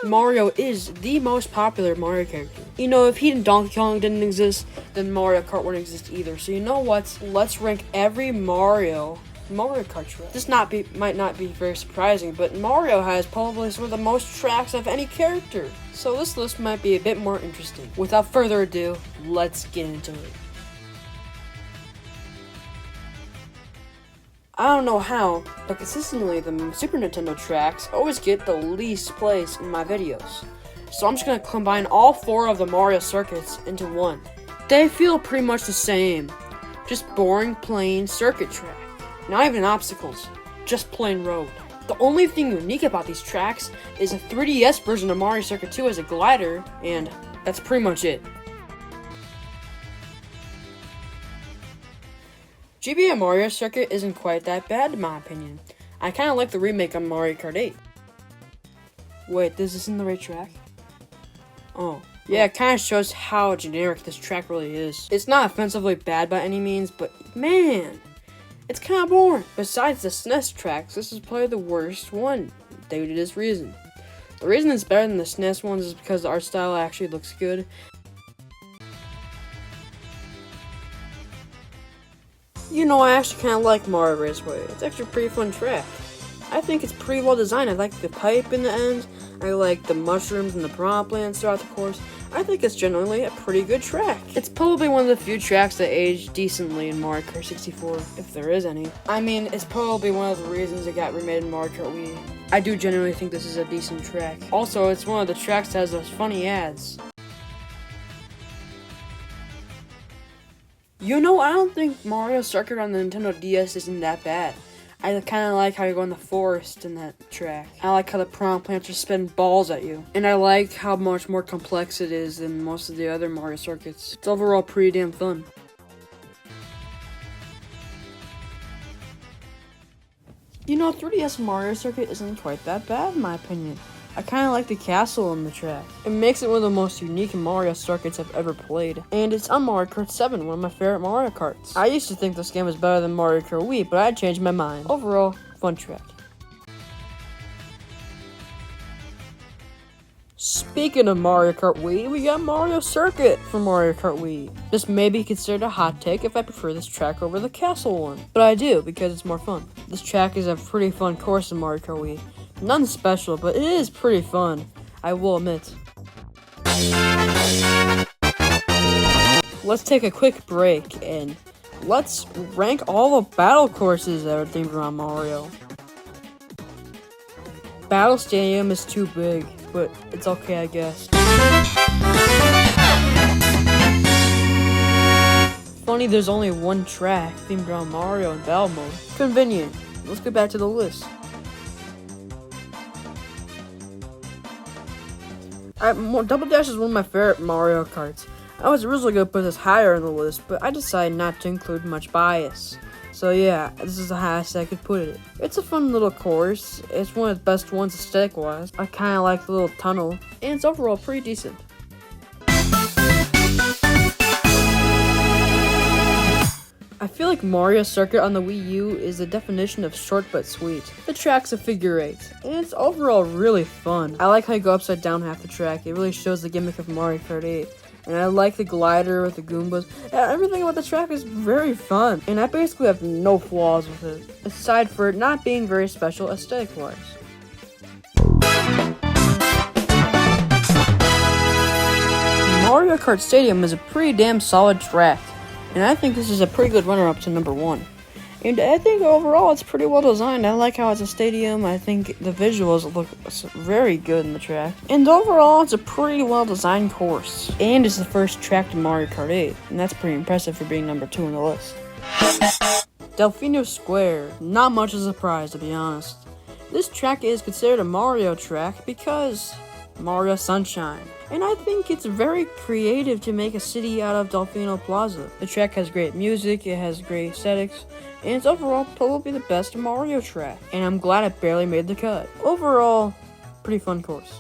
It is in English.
Mario is the most popular Mario character. You know, if he and Donkey Kong didn't exist, then Mario Kart wouldn't exist either. So you know what? Let's rank every Mario Kart track. This might not be very surprising, but Mario has probably some of the most tracks of any character. So this list might be a bit more interesting. Without further ado, let's get into it. I don't know how, but consistently the Super Nintendo tracks always get the least place in my videos. So I'm just going to combine all 4 of the Mario circuits into one. They feel pretty much the same. Just boring, plain circuit track. Not even obstacles, just plain road. The only thing unique about these tracks is a 3DS version of Mario Circuit 2 as a glider, and that's pretty much it. GBA Mario Circuit isn't quite that bad in my opinion. I kinda like the remake on Mario Kart 8. Wait, is this in the right track? Oh. Yeah, it kinda shows how generic this track really is. It's not offensively bad by any means, but man, it's kinda boring. Besides the SNES tracks, this is probably the worst one, due to this reason. The reason it's better than the SNES ones is because the art style actually looks good. You know, I actually kind of like Mario Raceway. It's actually a pretty fun track. I think it's pretty well designed. I like the pipe in the end. I like the mushrooms and the piranha plants throughout the course. I think it's generally a pretty good track. It's probably one of the few tracks that aged decently in Mario Kart 64, if there is any. I mean, it's probably one of the reasons it got remade in Mario Kart Wii. I do genuinely think this is a decent track. Also, it's one of the tracks that has those funny ads. You know, I don't think Mario Circuit on the Nintendo DS isn't that bad. I kind of like how you go in the forest in that track. I like how the piranha plants just spin balls at you. And I like how much more complex it is than most of the other Mario circuits. It's overall pretty damn fun. You know, 3DS Mario Circuit isn't quite that bad in my opinion. I kind of like the castle on the track. It makes it one of the most unique Mario circuits I've ever played. And it's on Mario Kart 7, one of my favorite Mario Karts. I used to think this game was better than Mario Kart Wii, but I changed my mind. Overall, fun track. Speaking of Mario Kart Wii, we got Mario Circuit for Mario Kart Wii. This may be considered a hot take if I prefer this track over the castle one, but I do because it's more fun. This track is a pretty fun course in Mario Kart Wii. Nothing special, but it is pretty fun, I will admit. Let's take a quick break and let's rank all the battle courses that are themed around Mario. Battle Stadium is too big, but it's okay, I guess. Funny, there's only one track themed around Mario in battle mode. Convenient. Let's get back to the list. Double Dash is one of my favorite Mario Karts. I was originally going to put this higher on the list, but I decided not to include much bias. So yeah, this is the highest I could put it. It's a fun little course. It's one of the best ones aesthetic-wise. I kind of like the little tunnel, and it's overall pretty decent. I feel like Mario Circuit on the Wii U is the definition of short but sweet. The track's a figure 8, and it's overall really fun. I like how you go upside down half the track. It really shows the gimmick of Mario Kart 8. And I like the glider with the Goombas. Everything about the track is very fun, and I basically have no flaws with it, aside for it not being very special aesthetic-wise. Mario Kart Stadium is a pretty damn solid track. And I think this is a pretty good runner-up to number 1. And I think overall it's pretty well designed. I like how it's a stadium. I think the visuals look very good in the track. And overall it's a pretty well designed course. And it's the first track to Mario Kart 8. And that's pretty impressive for being number 2 on the list. Delfino Square. Not much of a surprise, to be honest. This track is considered a Mario track because Mario Sunshine. And I think it's very creative to make a city out of Delfino Plaza. The track has great music, it has great aesthetics, and it's overall probably the best Mario track. And I'm glad it barely made the cut. Overall, pretty fun course.